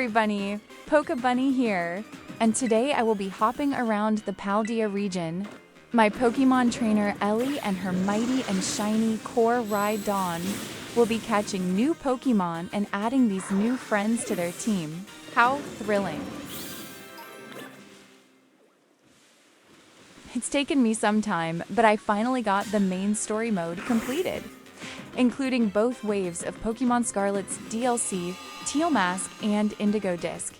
everybody, Bunny here, and today I will be hopping around the Paldea region. My Pokemon trainer Ellie and her mighty and shiny Koraidon will be catching new Pokemon and adding these new friends to their team. How thrilling! It's taken me some time, but I finally got the main story mode completed, including both waves of Pokemon Scarlet's DLC, Teal Mask, and Indigo Disc.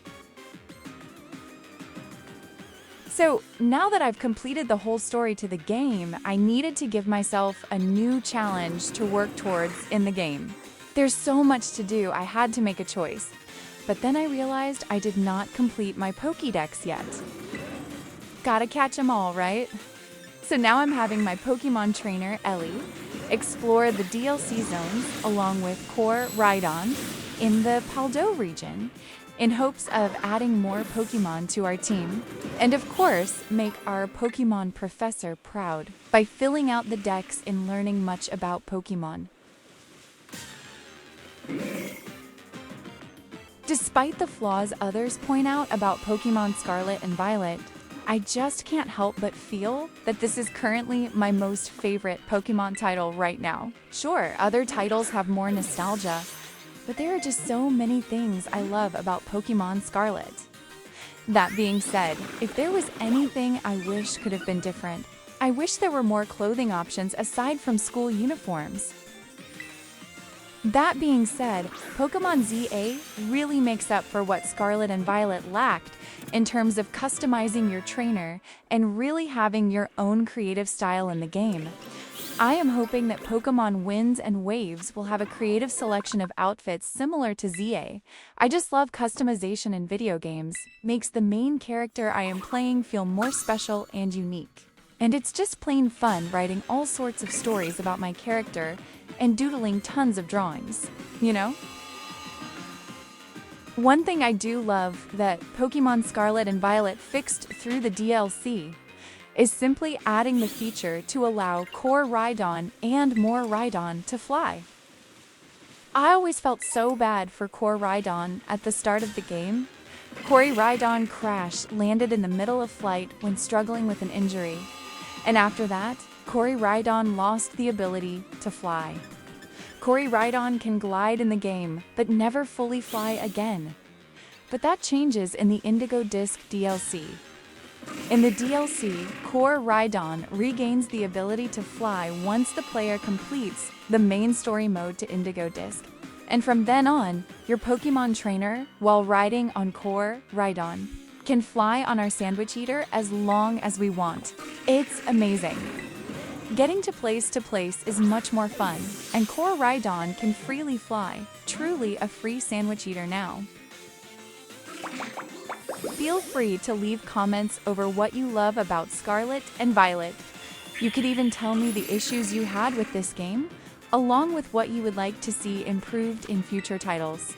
So, now that I've completed the whole story to the game, I needed to give myself a new challenge to work towards in the game. There's so much to do, I had to make a choice. But then I realized I did not complete my Pokédex yet. Gotta catch 'em all, right? So now I'm having my Pokemon trainer, Ellie, explore the DLC zones along with Koraidon in the Paldea region in hopes of adding more Pokemon to our team. And of course, make our Pokemon professor proud by filling out the decks and learning much about Pokemon. Despite the flaws others point out about Pokemon Scarlet and Violet, I just can't help but feel that this is currently my most favorite Pokemon title right now. Sure, other titles have more nostalgia, but there are just so many things I love about Pokemon Scarlet. That being said, if there was anything I wish could have been different, I wish there were more clothing options aside from school uniforms. That being said, Pokemon ZA really makes up for what Scarlet and Violet lacked in terms of customizing your trainer and really having your own creative style in the game. I am hoping that Pokemon Winds and Waves will have a creative selection of outfits similar to ZA. I just love customization in video games. Makes the main character I am playing feel more special and unique. And it's just plain fun writing all sorts of stories about my character and doodling tons of drawings, you know? One thing I do love that Pokemon Scarlet and Violet fixed through the DLC is simply adding the feature to allow Koraidon and Rhydon to fly. I always felt so bad for Koraidon at the start of the game. Koraidon crashed, landed in the middle of flight when struggling with an injury. And after that, Koraidon lost the ability to fly. Koraidon can glide in the game, but never fully fly again. But that changes in the Indigo Disc DLC. In the DLC, Koraidon regains the ability to fly once the player completes the main story mode to Indigo Disc. And from then on, your Pokemon trainer, while riding on Koraidon, can fly on our Sandwich Eater as long as we want. It's amazing. Getting to place is much more fun, and Koraidon can freely fly, truly a free Sandwich Eater now. Feel free to leave comments over what you love about Scarlet and Violet. You could even tell me the issues you had with this game, along with what you would like to see improved in future titles.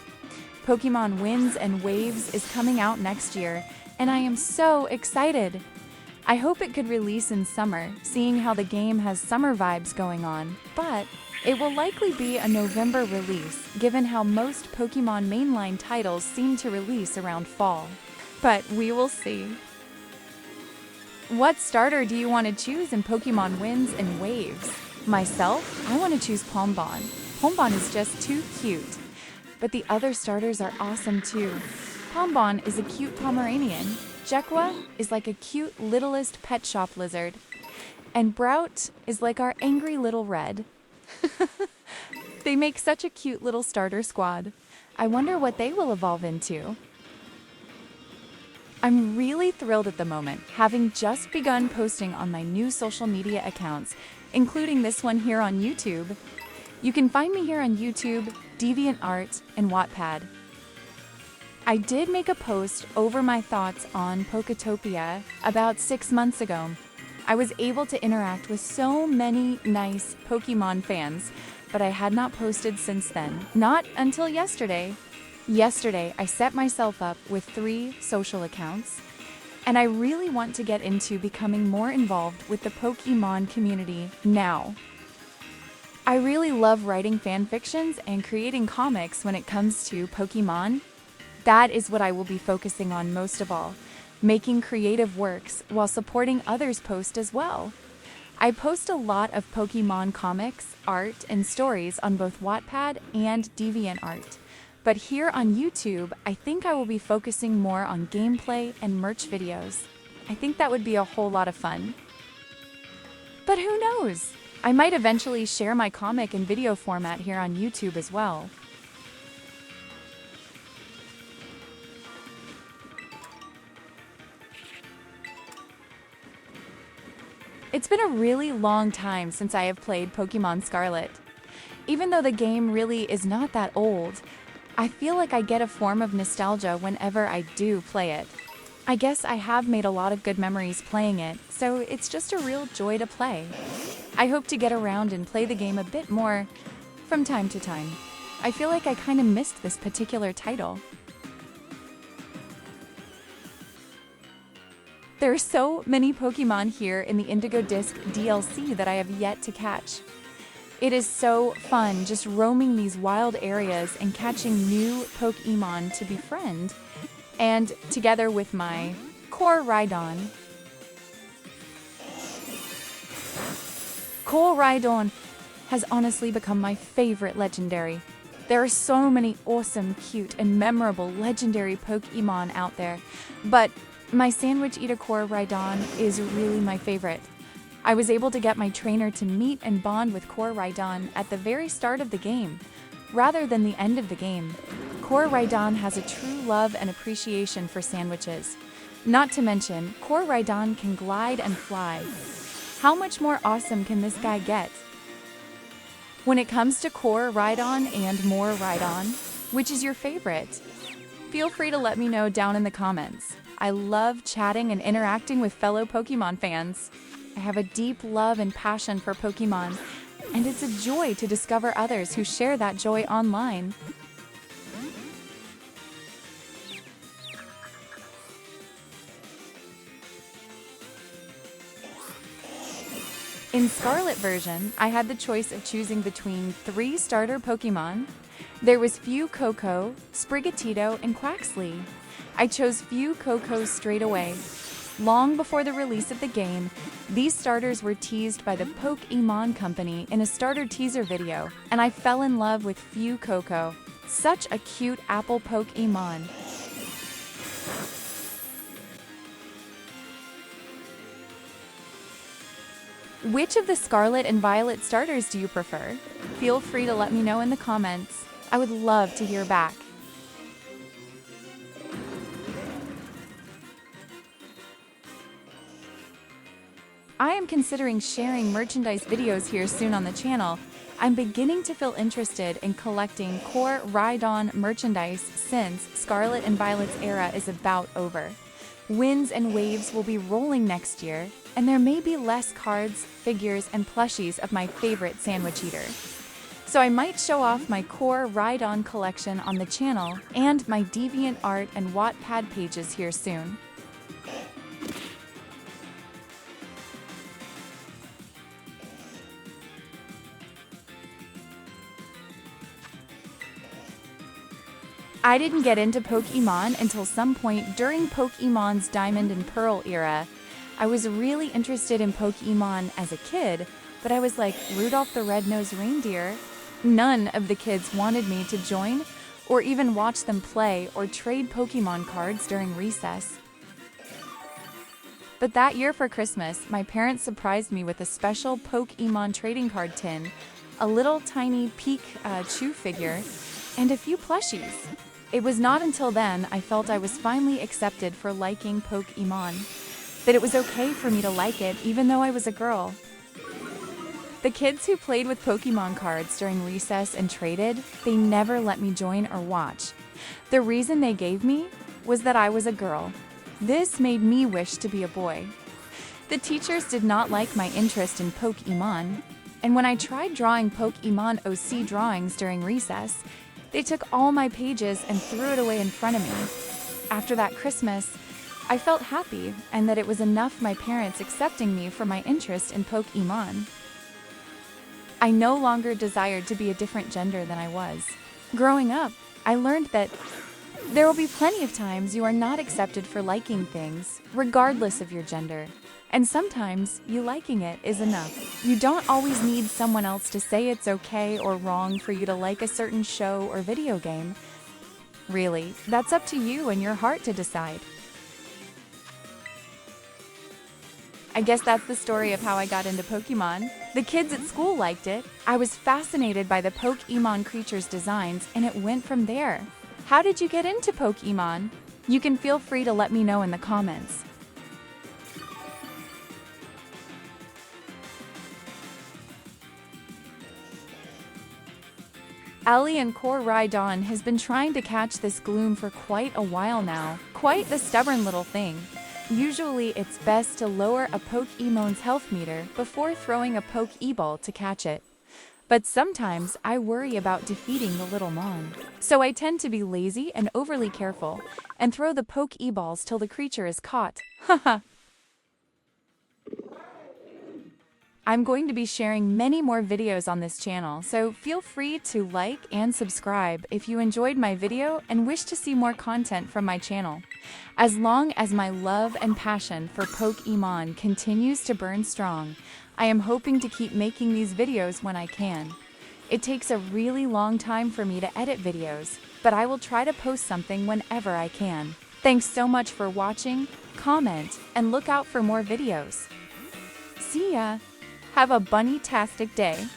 Pokemon Winds and Waves is coming out next year, and I am so excited! I hope it could release in summer, seeing how the game has summer vibes going on, but it will likely be a November release, given how most Pokemon mainline titles seem to release around fall. But we will see. What starter do you want to choose in Pokemon Winds and Waves? Myself, I want to choose Pombon. Pombon is just too cute. But the other starters are awesome too. Pombon is a cute Pomeranian. Jekwa is like a cute littlest pet shop lizard. And Brout is like our angry little red. They make such a cute little starter squad. I wonder what they will evolve into. I'm really thrilled at the moment, having just begun posting on my new social media accounts, including this one here on YouTube. You can find me here on YouTube, DeviantArt, and Wattpad. I did make a post over my thoughts on Poketopia about 6 months ago. I was able to interact with so many nice Pokemon fans, but I had not posted since then. Not until yesterday. Yesterday, I set myself up with 3 social accounts, and I really want to get into becoming more involved with the Pokemon community now. I really love writing fan fictions and creating comics when it comes to Pokemon, That is what I will be focusing on most of all, making creative works while supporting others' posts as well. I post a lot of Pokemon comics, art, and stories on both Wattpad and DeviantArt. But here on YouTube, I think I will be focusing more on gameplay and merch videos. I think that would be a whole lot of fun. But who knows? I might eventually share my comic in video format here on YouTube as well. It's been a really long time since I have played Pokemon Scarlet. Even though the game really is not that old, I feel like I get a form of nostalgia whenever I do play it. I guess I have made a lot of good memories playing it, so it's just a real joy to play. I hope to get around and play the game a bit more from time to time. I feel like I kind of missed this particular title. There are so many Pokemon here in the Indigo Disc DLC that I have yet to catch. It is so fun just roaming these wild areas and catching new Pokemon to befriend, and together with my core Rhydon. Core Rhydon has honestly become my favorite legendary. There are so many awesome, cute, and memorable legendary Pokemon out there, but my Sandwich Eater Core Rhydon is really my favorite. I was able to get my trainer to meet and bond with Core Rhydon at the very start of the game, rather than the end of the game. Core Rhydon has a true love and appreciation for sandwiches. Not to mention, Core Rhydon can glide and fly. How much more awesome can this guy get? When it comes to Core Rhydon and more Rhydon, which is your favorite? Feel free to let me know down in the comments. I love chatting and interacting with fellow Pokemon fans. I have a deep love and passion for Pokemon, and it's a joy to discover others who share that joy online. In Scarlet version, I had the choice of choosing between 3 starter Pokemon. There was Fuecoco, Sprigatito, and Quaxly. I chose Fuecoco straight away. Long before the release of the game, these starters were teased by the Pokemon Company in a starter teaser video, and I fell in love with Fuecoco. Such a cute apple Pokemon. Which of the Scarlet and Violet starters do you prefer? Feel free to let me know in the comments. I would love to hear back. I am considering sharing merchandise videos here soon on the channel. I'm beginning to feel interested in collecting Core Rhydon merchandise since Scarlet and Violet's era is about over. Winds and waves will be rolling next year, and there may be less cards, figures, and plushies of my favorite Sandwich Eater. So I might show off my Core Rhydon collection on the channel and my DeviantArt and Wattpad pages here soon. I didn't get into Pokemon until some point during Pokemon's Diamond and Pearl era. I was really interested in Pokemon as a kid, but I was like Rudolph the Red-Nosed Reindeer. None of the kids wanted me to join or even watch them play or trade Pokemon cards during recess. But that year for Christmas, my parents surprised me with a special Pokemon trading card tin, a little tiny Pikachu figure, and a few plushies. It was not until then I felt I was finally accepted for liking Pokemon, that it was okay for me to like it even though I was a girl. The kids who played with Pokemon cards during recess and traded, they never let me join or watch. The reason they gave me was that I was a girl. This made me wish to be a boy. The teachers did not like my interest in Pokemon, and when I tried drawing Pokemon OC drawings during recess, they took all my pages and threw it away in front of me. After that Christmas, I felt happy and that it was enough my parents accepting me for my interest in Pokemon. I no longer desired to be a different gender than I was. Growing up, I learned that There will be plenty of times you are not accepted for liking things, regardless of your gender. And sometimes you liking it is enough. You don't always need someone else to say it's okay or wrong for you to like a certain show or video game. Really, that's up to you and your heart to decide. I guess that's the story of how I got into Pokemon. The kids at school liked it. I was fascinated by the Pokemon creatures' designs, and it went from there. How did you get into Pokemon? You can feel free to let me know in the comments. Ellie and Koraidon has been trying to catch this gloom for quite a while now. Quite the stubborn little thing. Usually it's best to lower a Pokemon's health meter before throwing a Pokeball to catch it. But sometimes I worry about defeating the little mon. So I tend to be lazy and overly careful, and throw the Pokeballs till the creature is caught. Haha. I'm going to be sharing many more videos on this channel, so feel free to like and subscribe if you enjoyed my video and wish to see more content from my channel. As long as my love and passion for Pokemon continues to burn strong, I am hoping to keep making these videos when I can. It takes a really long time for me to edit videos, but I will try to post something whenever I can. Thanks so much for watching, comment, and look out for more videos. See ya! Have a bunny-tastic day.